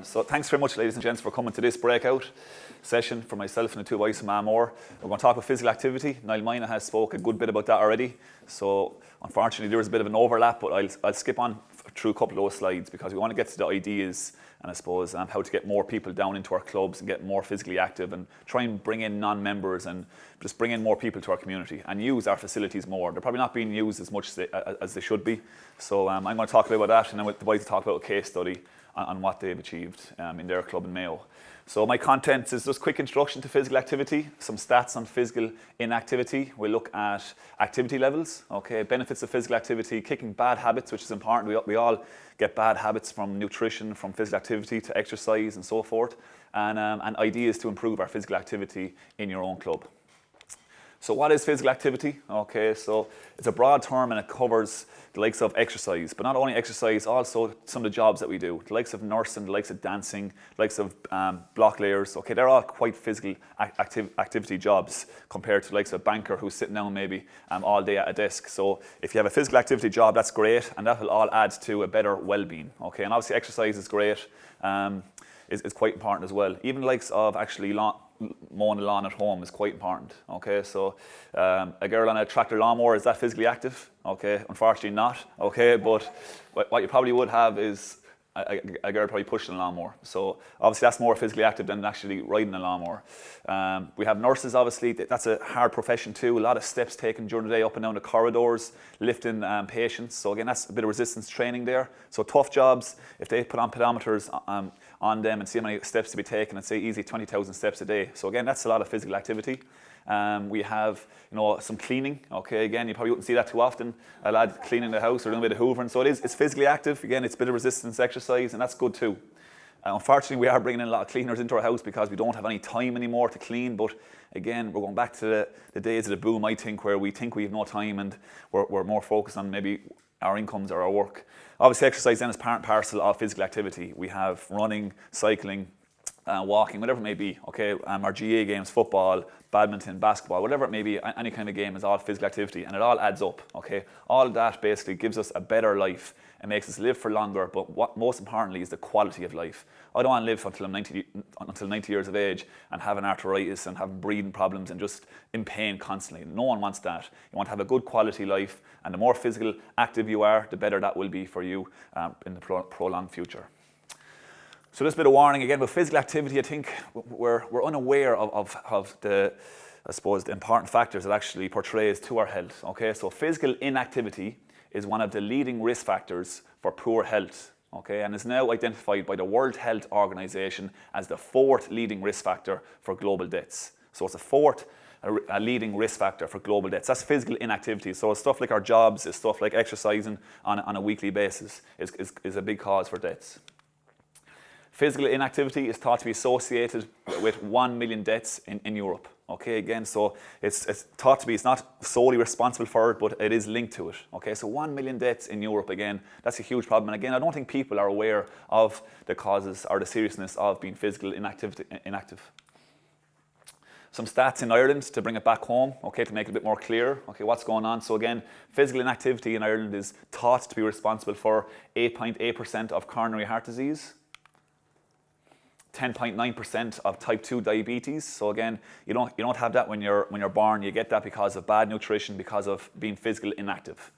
So thanks very much, ladies and gents, for coming to this breakout session for myself and the two boys from Amor. We're going to talk about physical activity. Niall Mina has spoke a good bit about that already. So unfortunately, there is a bit of an overlap, but I'll skip on through a couple of those slides because we want to get to the ideas and I suppose how to get more people down into our clubs and get more physically active and try and bring in non-members and just bring in more people to our community and use our facilities more. They're probably not being used as much as they should be. So I'm going to talk a bit about that, and then the boys will talk about a case study on what they've achieved in their club in Mayo. So my content is just a quick introduction to physical activity, some stats on physical inactivity. We'll look at activity levels, benefits of physical activity, kicking bad habits, which is important. We all get bad habits from nutrition, from physical activity to exercise and so forth, and ideas to improve our physical activity in your own club. So what is physical activity? So it's a broad term and it covers the likes of exercise, but not only exercise, also some of the jobs that we do. The likes of nursing, the likes of dancing, the likes of block layers. They're all quite physical activity jobs compared to the likes of a banker who's sitting down maybe all day at a desk. So if you have a physical activity job, that's great, and that will all add to a better well-being. And obviously exercise is great, is quite important as well. Even the likes of actually mowing the lawn at home is quite important. So a girl on a tractor lawnmower, is that physically active? Unfortunately not. But what you probably would have is a girl probably pushing a lawnmower. So obviously that's more physically active than actually riding a lawnmower. We have nurses, obviously. That's a hard profession too. A lot of steps taken during the day up and down the corridors, lifting patients. So again, that's a bit of resistance training there. So tough jobs. If they put on pedometers on them and see how many steps to be taken and say easy 20,000 steps a day. So again, that's a lot of physical activity. We have, some cleaning. Again, you probably wouldn't see that too often. A lad cleaning the house or doing a bit of hoovering. So it's physically active. Again, it's a bit of resistance exercise, and that's good too. Unfortunately, we are bringing in a lot of cleaners into our house because we don't have any time anymore to clean. But again, we're going back to the days of the boom, I think, where we think we have no time and we're more focused on maybe our incomes or our work. Obviously, exercise then is part and parcel of physical activity. We have running, cycling, walking, whatever it may be. Our GAA games, football, badminton, basketball, whatever it may be, any kind of game is all physical activity, and it all adds up. All of that basically gives us a better life and makes us live for longer. But what most importantly is the quality of life. I don't want to live until I'm 90 years of age and having arthritis and having breathing problems and just in pain constantly. No one wants that. You want to have a good quality life, and the more physical active you are, the better that will be for you in the prolonged future. So just a bit of warning again, with physical activity, I think we're unaware of the, I suppose, the important factors that actually portrays to our health. So physical inactivity is one of the leading risk factors for poor health. And is now identified by the World Health Organization as the 4th leading risk factor for global deaths. So it's a 4th leading risk factor for global deaths. That's physical inactivity. So stuff like our jobs, is stuff like exercising on a weekly basis is a big cause for deaths. Physical inactivity is thought to be associated with 1 million deaths in Europe. Again, so it's thought to be, it's not solely responsible for it, but it is linked to it. So 1 million deaths in Europe, again, that's a huge problem. And again, I don't think people are aware of the causes or the seriousness of being physical inactive. Some stats in Ireland to bring it back home, to make it a bit more clear, what's going on. So again, physical inactivity in Ireland is thought to be responsible for 8.8% of coronary heart disease, 10.9% of type 2 diabetes. So again, you don't have that when you're born. You get that because of bad nutrition, because of being physically inactive.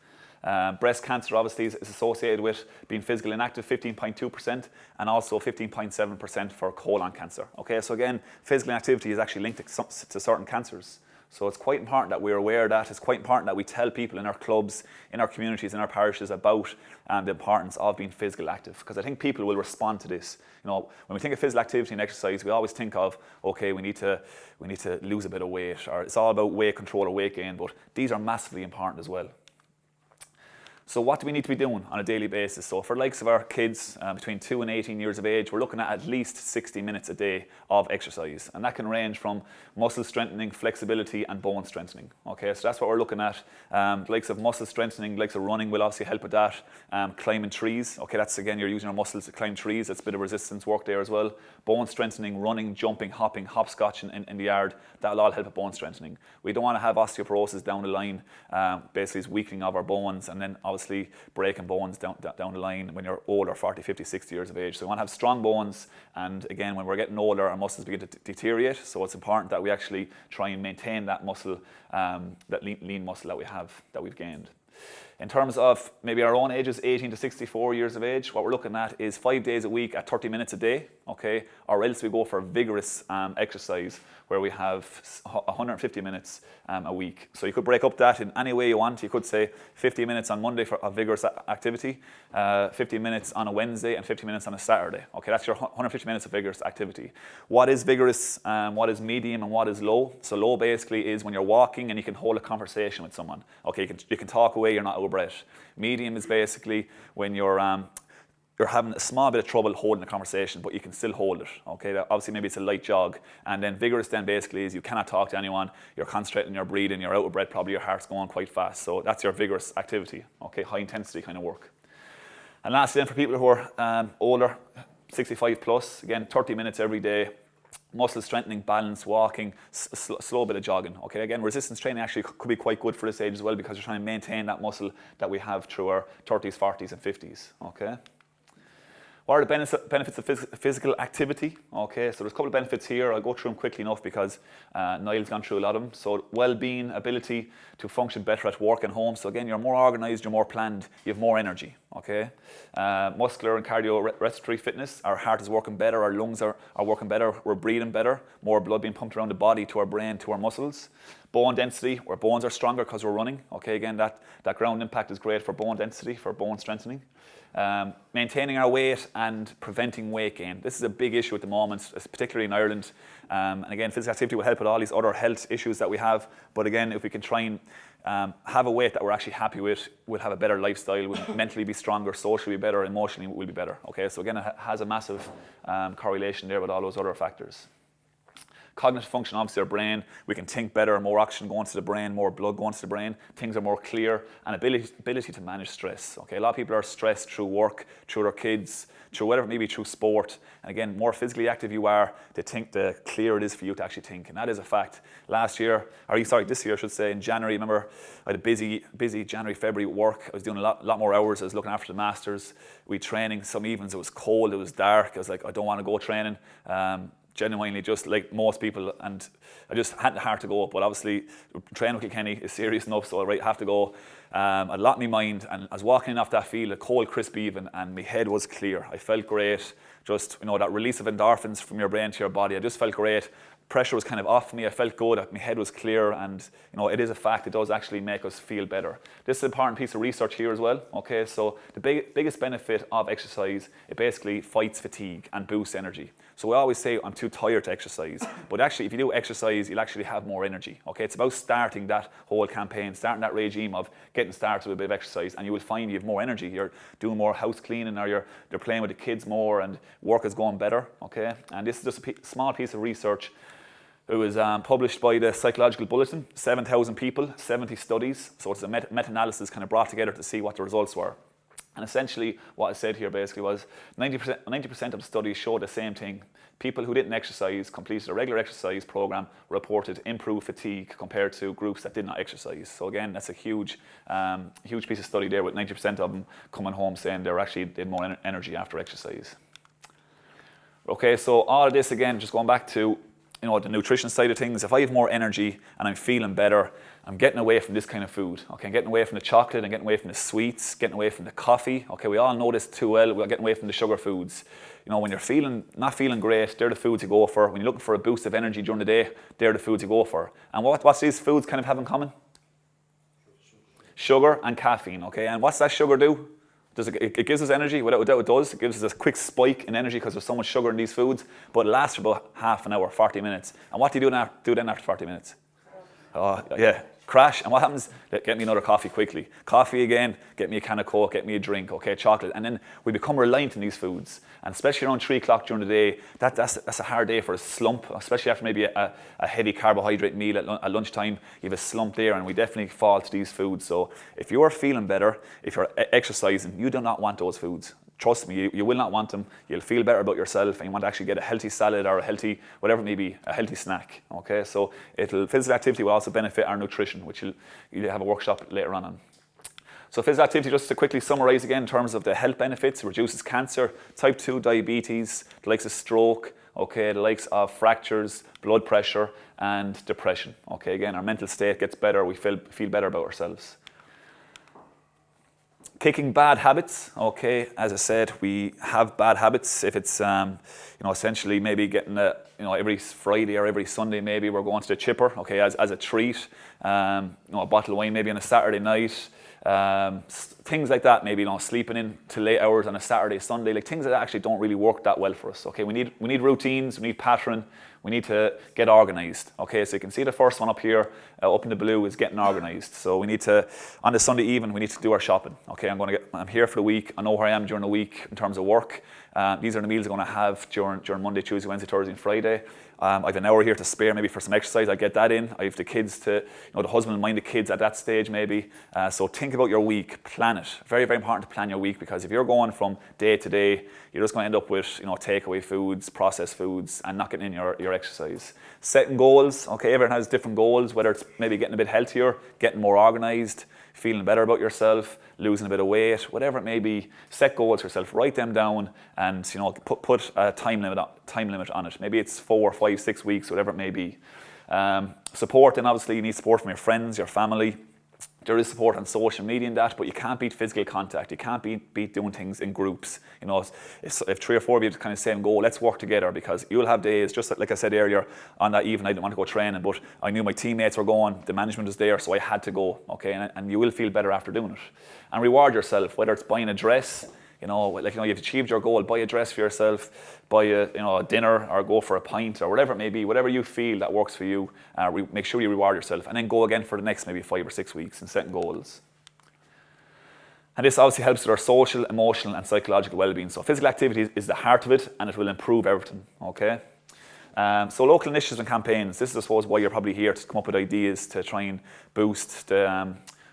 Breast cancer obviously is associated with being physically inactive, 15.2%, and also 15.7% for colon cancer. So again, physical inactivity is actually linked to certain cancers. So it's quite important that we're aware of that. It's quite important that we tell people in our clubs, in our communities, in our parishes about the importance of being physically active. Because I think people will respond to this. When we think of physical activity and exercise, we always think of, we need to lose a bit of weight, or it's all about weight control or weight gain. But these are massively important as well. So what do we need to be doing on a daily basis? So for the likes of our kids between 2 and 18 years of age, we're looking at least 60 minutes a day of exercise. And that can range from muscle strengthening, flexibility, and bone strengthening. So that's what we're looking at. The likes of muscle strengthening, the likes of running will obviously help with that. Climbing trees, that's again, you're using your muscles to climb trees. That's a bit of resistance work there as well. Bone strengthening, running, jumping, hopping, hopscotch in the yard, that'll all help with bone strengthening. We don't want to have osteoporosis down the line, basically it's weakening of our bones, and then obviously obviously breaking bones down the line when you're older, 40, 50, 60 years of age. So we want to have strong bones, and again, when we're getting older, our muscles begin to deteriorate, so it's important that we actually try and maintain that muscle, that lean muscle that we've gained. In terms of maybe our own ages, 18 to 64 years of age, what we're looking at is 5 days a week at 30 minutes a day, okay? Or else we go for vigorous exercise where we have 150 minutes a week. So you could break up that in any way you want. You could say 50 minutes on Monday for a vigorous activity, 50 minutes on a Wednesday, and 50 minutes on a Saturday. Okay, that's your 150 minutes of vigorous activity. What is vigorous, what is medium, and what is low? So low basically is when you're walking and you can hold a conversation with someone. Okay, you can talk away, you're not out of breath. Medium is basically when you're having a small bit of trouble holding a conversation, but you can still hold it, okay? Obviously, maybe it's a light jog. And then vigorous then basically is you cannot talk to anyone, you're concentrating on your breathing, you're out of breath, probably your heart's going quite fast. So that's your vigorous activity, okay? High intensity kind of work. And lastly then for people who are older, 65 plus, again, 30 minutes every day, muscle strengthening, balance, walking, slow bit of jogging, okay? Again, resistance training actually could be quite good for this age as well because you're trying to maintain that muscle that we have through our 30s, 40s and 50s, okay? What are the benefits of physical activity? Okay, so there's a couple of benefits here. I'll go through them quickly enough because Niall's gone through a lot of them. So well-being, ability to function better at work and home. So again, you're more organised, you're more planned, you have more energy, okay? Muscular and cardiorespiratory fitness. Our heart is working better, our lungs are working better, we're breathing better, more blood being pumped around the body to our brain, to our muscles. Bone density, our bones are stronger because we're running. Okay, again, that ground impact is great for bone density, for bone strengthening. Maintaining our weight and preventing weight gain. This is a big issue at the moment, particularly in Ireland. And again, physical activity will help with all these other health issues that we have. But again, if we can try and have a weight that we're actually happy with, we'll have a better lifestyle, we'll mentally be stronger, socially be better, emotionally we'll be better. Okay, so again, it has a massive correlation there with all those other factors. Cognitive function, obviously our brain, we can think better, more oxygen going to the brain, more blood going to the brain, things are more clear, and ability to manage stress. Okay, a lot of people are stressed through work, through their kids, through whatever, maybe through sport. And again, more physically active you are, the clearer it is for you to actually think. And that is a fact. This year I should say, in January, remember, I had a busy January, February work. I was doing a lot more hours. I was looking after the masters. We training, some evenings it was cold, it was dark. I was like, I don't want to go training. Genuinely, just like most people, and I just had the heart to go, but obviously training with Kilkenny is serious enough, so I have to go. I had a lot in my mind, and I was walking in off that field, a cold, crisp even, and my head was clear. I felt great, just, that release of endorphins from your brain to your body. I just felt great. Pressure was kind of off me. I felt good. My head was clear, and it is a fact. It does actually make us feel better. This is an important piece of research here as well. Okay, so the biggest benefit of exercise, it basically fights fatigue and boosts energy. So we always say, I'm too tired to exercise. But actually, if you do exercise, you'll actually have more energy. Okay, it's about starting that whole campaign, starting that regime of getting started with a bit of exercise, and you will find you have more energy. You're doing more house cleaning, or you're playing with the kids more, and work is going better. Okay, and this is just a small piece of research. It was published by the Psychological Bulletin, 7,000 people, 70 studies. So it's a meta-analysis kind of brought together to see what the results were. And essentially what I said here basically was 90% of the studies showed the same thing. People who didn't exercise, completed a regular exercise program, reported improved fatigue compared to groups that did not exercise. So again, that's a huge piece of study there, with 90% of them coming home saying they had more energy after exercise. Okay, so all of this again, just going back to the nutrition side of things. If I have more energy and I'm feeling better, I'm getting away from this kind of food. Okay, I'm getting away from the chocolate, I'm getting away from the sweets, getting away from the coffee. Okay, we all know this too well. We're getting away from the sugar foods. When you're not feeling great, they're the foods you go for. When you're looking for a boost of energy during the day, they're the foods you go for. And what's these foods kind of have in common? Sugar and caffeine. Okay, and what's that sugar do? It gives us energy, without a doubt it does. It gives us a quick spike in energy because there's so much sugar in these foods, but it lasts for about half an hour, 40 minutes. And what do you do then after 40 minutes? Oh, yeah, crash. And what happens? Get me another coffee quickly. Coffee again, get me a can of Coke, get me a drink, okay, chocolate. And then we become reliant on these foods. And especially around 3 o'clock during the day, that's a hard day for a slump, especially after maybe a heavy carbohydrate meal at lunchtime. You have a slump there, and we definitely fall to these foods. So if you're feeling better, if you're exercising, you do not want those foods. Trust me, you will not want them. You'll feel better about yourself, and you want to actually get a healthy salad or a healthy, whatever it may be, a healthy snack. Okay, so physical activity will also benefit our nutrition, which you'll have a workshop later on. So physical activity, just to quickly summarise again in terms of the health benefits, reduces cancer, type 2 diabetes, the likes of stroke, okay, the likes of fractures, blood pressure and depression. Okay, again, our mental state gets better, we feel better about ourselves. Kicking bad habits, okay, as I said, we have bad habits. If it's, essentially maybe getting every Friday or every Sunday maybe we're going to the chipper, okay, as a treat, a bottle of wine maybe on a Saturday night, things like that, maybe sleeping in till late hours on a Saturday, Sunday, like things that actually don't really work that well for us. Okay, we need routines, we need pattern, we need to get organised. Okay, so you can see the first one up here, up in the blue, is getting organised. So we need to, on the Sunday evening, we need to do our shopping. Okay, I'm here for the week. I know where I am during the week in terms of work. These are the meals I'm going to have during Monday, Tuesday, Wednesday, Thursday, and Friday. I have an hour here to spare maybe for some exercise. I get that in. I have the kids to, the husband will mind the kids at that stage maybe. So think about your week, plan it. Very, very important to plan your week, because if you're going from day to day, you're just going to end up with takeaway foods, processed foods, and not getting in your exercise. Setting goals. Okay, everyone has different goals, whether it's maybe getting a bit healthier, getting more organised, feeling better about yourself, losing a bit of weight, whatever it may be. Set goals for yourself, write them down, and put a time limit on it. Maybe it's 4, 5, 6 weeks, whatever it may be. Support, and obviously you need support from your friends, your family. There is support on social media and that, but you can't beat physical contact. You can't beat doing things in groups. If 3 or 4 of you have the kind of same goal, let's work together, because you'll have days, just like I said earlier, on that evening I didn't want to go training, but I knew my teammates were going, the management was there, so I had to go, okay? And you will feel better after doing it. And reward yourself, whether it's buying a dress, you've achieved your goal, buy a dress for yourself, buy a dinner, or go for a pint, or whatever it may be, whatever you feel that works for you, make sure you reward yourself, and then go again for the next maybe 5 or 6 weeks and setting goals. And this obviously helps with our social, emotional and psychological well-being. So physical activity is the heart of it, and it will improve everything, okay? So local initiatives and campaigns, this is I suppose why you're probably here, to come up with ideas to try and boost,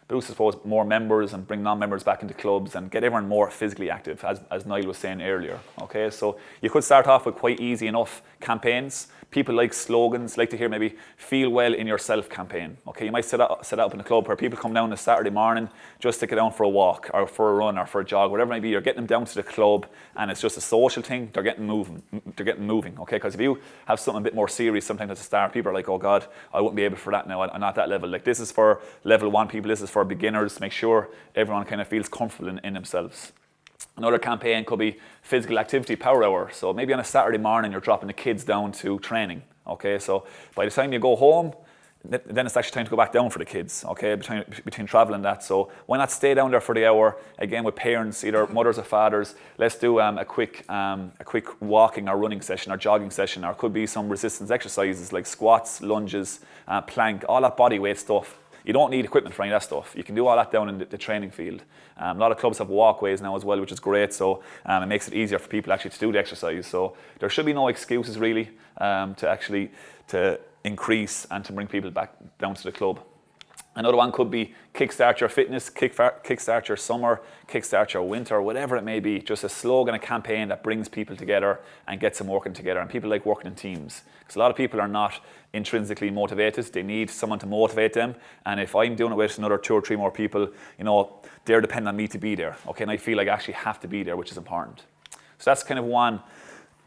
I suppose, more members and bring non-members back into clubs and get everyone more physically active, as Niall was saying earlier. Okay, so you could start off with quite easy enough campaigns. People like slogans, like to hear maybe "Feel Well in Yourself" campaign. Okay, you might set up in a club where people come down on a Saturday morning just to get down for a walk or for a run or for a jog, whatever it may be. You're getting them down to the club, and it's just a social thing. They're getting moving. Okay, because if you have something a bit more serious, sometimes at the start, people are like, "Oh God, I wouldn't be able for that now. I'm not that level." Like, this is for level 1 people. This is for beginners. Make sure everyone kind of feels comfortable in themselves. Another campaign could be physical activity power hour. So maybe on a Saturday morning you're dropping the kids down to training. Okay, so by the time you go home, then it's actually time to go back down for the kids. Okay, between travel and that. So why not stay down there for the hour again with parents, either mothers or fathers? Let's do a quick walking or running session or jogging session, or it could be some resistance exercises like squats, lunges, plank, all that body weight stuff. You don't need equipment for any of that stuff. You can do all that down in the training field. A lot of clubs have walkways now as well, which is great. So it makes it easier for people actually to do the exercise. So there should be no excuses really to increase and to bring people back down to the club. Another one could be kickstart your fitness, kickstart your summer, kickstart your winter, whatever it may be. Just a slogan, a campaign that brings people together and gets them working together. And people like working in teams, because a lot of people are not intrinsically motivated. They need someone to motivate them. And if I'm doing it with another 2 or 3 more people, they're dependent on me to be there. Okay, and I feel like I actually have to be there, which is important. So that's kind of one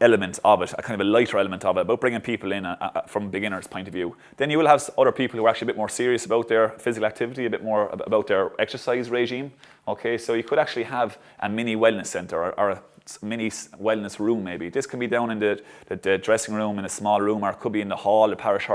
element of it, a kind of a lighter element of it, about bringing people in from a beginner's point of view. Then you will have other people who are actually a bit more serious about their physical activity, a bit more about their exercise regime. Okay, so you could actually have a mini wellness centre or a mini wellness room maybe. This can be down in the dressing room in a small room, or it could be in the hall, the parish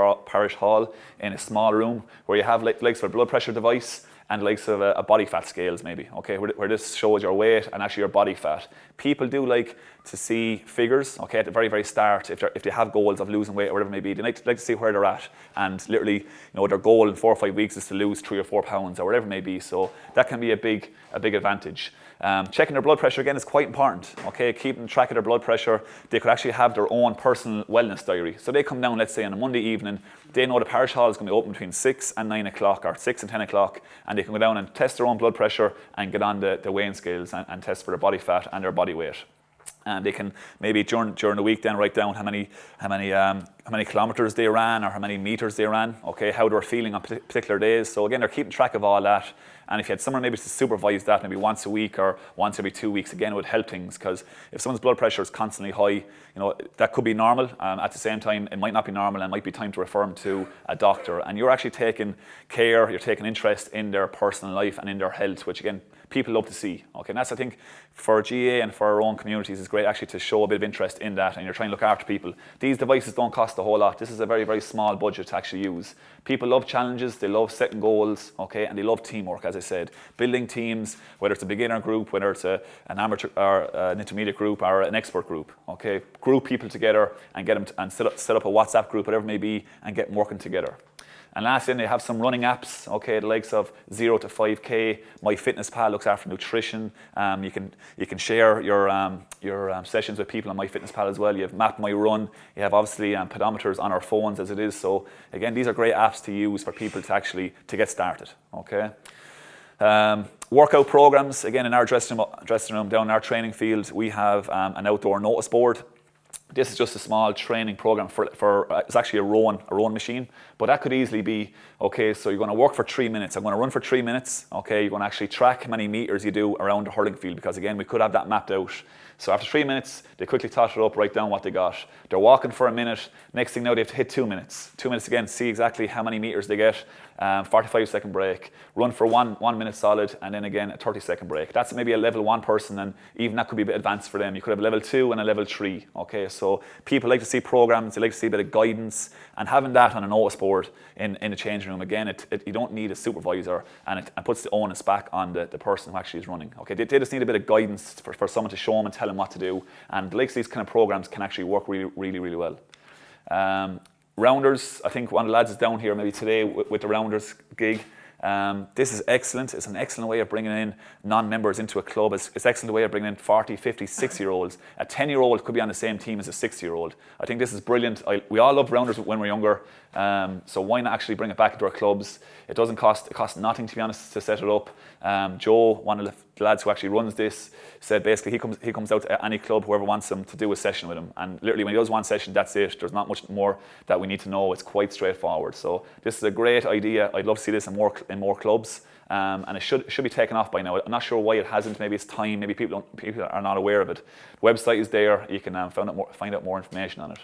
hall in a small room, where you have likes of a blood pressure device and likes of a body fat scales maybe, okay, where this shows your weight and actually your body fat. People do like to see figures, okay, at the very, very start, if they have goals of losing weight or whatever it may be, they like to see where they're at, and literally, their goal in 4 or 5 weeks is to lose 3 or 4 pounds or whatever it may be, so that can be a big advantage. Checking their blood pressure again is quite important, okay, keeping track of their blood pressure. They could actually have their own personal wellness diary. So they come down, let's say on a Monday evening, they know the parish hall is going to be open between 6 and 9 o'clock or 6 and 10 o'clock, and they can go down and test their own blood pressure and get on the weighing scales and test for their body fat and their body weight. And they can maybe during the week then write down how many kilometers they ran or how many meters they ran, okay, how they were feeling on particular days. So again, they're keeping track of all that, And if you had someone maybe to supervise that maybe once a week or once every 2 weeks, again, it would help things, because if someone's blood pressure is constantly high, that could be normal. At the same time, it might not be normal, and it might be time to refer them to a doctor. And you're actually taking care, you're taking interest in their personal life and in their health, which again, people love to see. Okay, and that's, I think, for GAA and for our own communities, it's great actually to show a bit of interest in that, and you're trying to look after people. These devices don't cost a whole lot. This is a very, very small budget to actually use. People love challenges, they love setting goals, okay, and they love teamwork, as I said. Building teams, whether it's a beginner group, whether it's an amateur or an intermediate group or an expert group, okay. Group people together and get them and set up a WhatsApp group, whatever it may be, and get them working together. And lastly, they have some running apps, okay, the likes of 0 to 5K. MyFitnessPal looks after nutrition. You can share your sessions with people on MyFitnessPal as well. You have Map My Run. You have obviously pedometers on our phones as it is. So again, these are great apps to use for people to get started, okay. Workout programs, again, in our dressing room down in our training field, we have an outdoor notice board. This is just a small training program for it's actually a rowing machine, but that could easily be, okay, so you're going to work for 3 minutes. I'm going to run for 3 minutes, okay, you're going to actually track how many meters you do around the hurling field, because again, we could have that mapped out. So after 3 minutes, they quickly tot it up, write down what they got. They're walking for a minute. Next thing now, they have to hit 2 minutes. 2 minutes again, see exactly how many meters they get. 45-second break. Run for 1 minute solid, and then again a 30-second break. That's maybe a level 1 person, and even that could be a bit advanced for them. You could have a level 2 and a level 3. Okay, so people like to see programs, they like to see a bit of guidance, and having that on a notice board in the changing room, again, you don't need a supervisor, and it puts the onus back on the person who actually is running. Okay, they just need a bit of guidance for someone to show them and tell them what to do, and the likes of these kind of programs can actually work really, really, really well. Rounders, I think one of the lads is down here maybe today with the Rounders gig. This is excellent. It's an excellent way of bringing in non-members into a club. It's an excellent way of bringing in 40, 50, 60-year-olds. A 10-year-old could be on the same team as a 60-year-old. I think this is brilliant. We all loved Rounders when we were younger, so why not actually bring it back into our clubs? It costs nothing, to be honest, to set it up. Joe, one of the lads who actually runs this, said basically he comes out to any club, whoever wants him, to do a session with him. And literally when he does one session, that's it. There's not much more that we need to know. It's quite straightforward. So this is a great idea. I'd love to see this in more clubs. And it should be taken off by now. I'm not sure why it hasn't. Maybe it's time. Maybe people are not aware of it. The website is there. You can find out more information on it.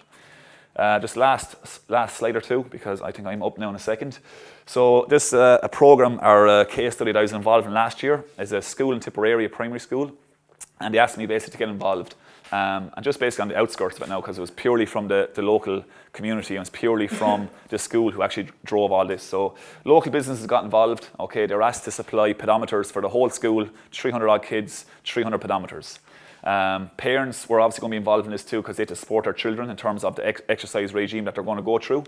Just last slide or two, because I think I'm up now in a second. So this a program or a case study that I was involved in last year is a school in Tipperary, a primary school, and they asked me basically to get involved. And just basically on the outskirts of it now, because it was purely from the local community, and it was purely from the school who actually drove all this. So local businesses got involved. Okay, they were asked to supply pedometers for the whole school, 300 odd kids, 300 pedometers. Parents were obviously going to be involved in this too, because they had to support their children in terms of the exercise regime that they're going to go through.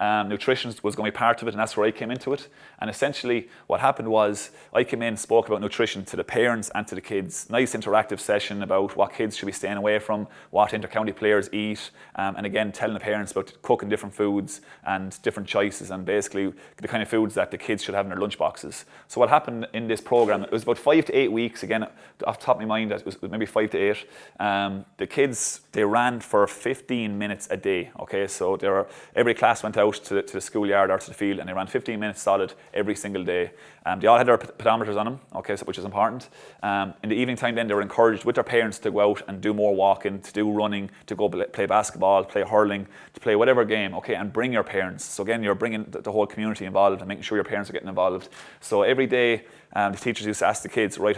Nutrition was going to be part of it, and that's where I came into it. And essentially what happened was I came in, spoke about nutrition to the parents and to the kids. Nice interactive session about what kids should be staying away from, what inter-county players eat, and again telling the parents about cooking different foods and different choices, and basically the kind of foods that the kids should have in their lunch boxes. So what happened in this program, it was about 5 to 8 weeks, again off the top of my mind it was maybe 5 to 8. The kids, they ran for 15 minutes a day. Okay, so every class went out to the schoolyard or to the field, and they ran 15 minutes solid every single day. They all had their pedometers on them, okay, so, which is important. In the evening time then, they were encouraged with their parents to go out and do more walking, to do running, to go play basketball, play hurling, to play whatever game, okay, and bring your parents. So again, you're bringing the whole community involved and making sure your parents are getting involved. So every day, the teachers used to ask the kids, right,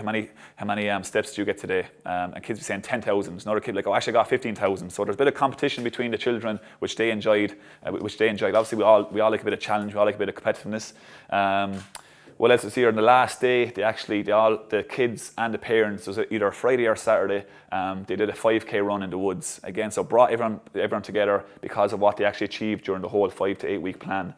how many steps do you get today? And kids would be saying 10,000. Another kid like, oh, actually I got 15,000. So there's a bit of competition between the children, which they enjoyed. Obviously, we all like a bit of challenge. We all like a bit of competitiveness. Well, as I see here on the last day, the kids and the parents, it was either Friday or Saturday, they did a 5K run in the woods. Again, so brought everyone together because of what they actually achieved during the whole 5 to 8 week plan.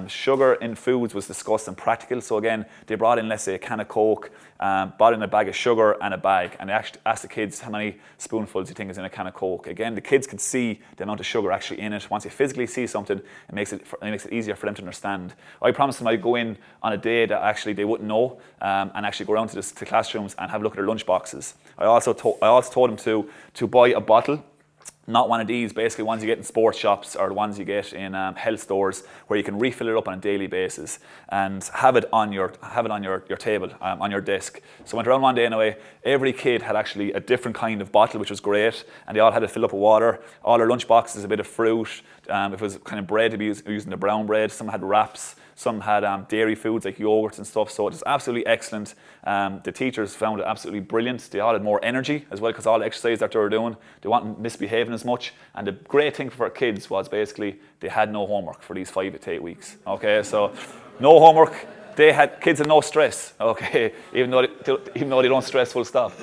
Sugar in foods was discussed and practical. So again, they brought in, let's say, a can of Coke, brought in a bag of sugar and a bag, and they actually asked the kids how many spoonfuls you think is in a can of Coke. Again, the kids could see the amount of sugar actually in it. Once you physically see something, it makes it easier for them to understand. I promised them I'd go in on a day that actually they wouldn't know, and actually go around to classrooms and have a look at their lunch boxes. I also told them to buy a bottle Not one of these, basically ones you get in sports shops or the ones you get in health stores, where you can refill it up on a daily basis and have it on your table, on your desk. So I went around one day anyway. Every kid had actually a different kind of bottle, which was great, and they all had it filled up with water. All their lunch boxes, a bit of fruit. If it was kind of bread, they'd be using the brown bread. Some had wraps. Some had dairy foods like yogurts and stuff, so it was absolutely excellent. The teachers found it absolutely brilliant. They all had more energy as well, because all the exercise that they were doing, they weren't misbehaving as much. And the great thing for kids was basically they had no homework for these 5 to 8 weeks. Okay, so no homework. Kids had no stress. Okay, even though they don't stress, full stop.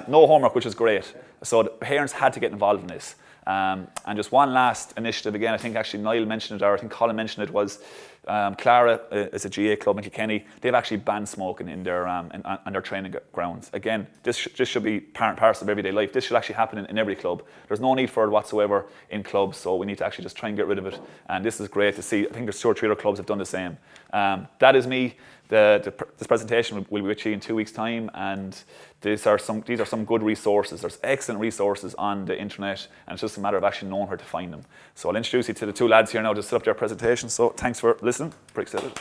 No homework, which was great. So the parents had to get involved in this. And just one last initiative again, I think actually Niall mentioned it, or I think Colin mentioned it, was Clara is a GAA club in Kilkenny. They've actually banned smoking in their on their training grounds. Again, this should be part and parcel of everyday life. This should actually happen in every club. There's no need for it whatsoever in clubs, so we need to actually just try and get rid of it. And this is great to see. I think there's 2 or 3 other clubs have done the same. That is me. This presentation will be with you in 2 weeks' time, and these are some good resources. There's excellent resources on the internet, and it's just a matter of actually knowing where to find them. So I'll introduce you to the 2 lads here now to set up their presentation. So thanks for listening. Pretty excited.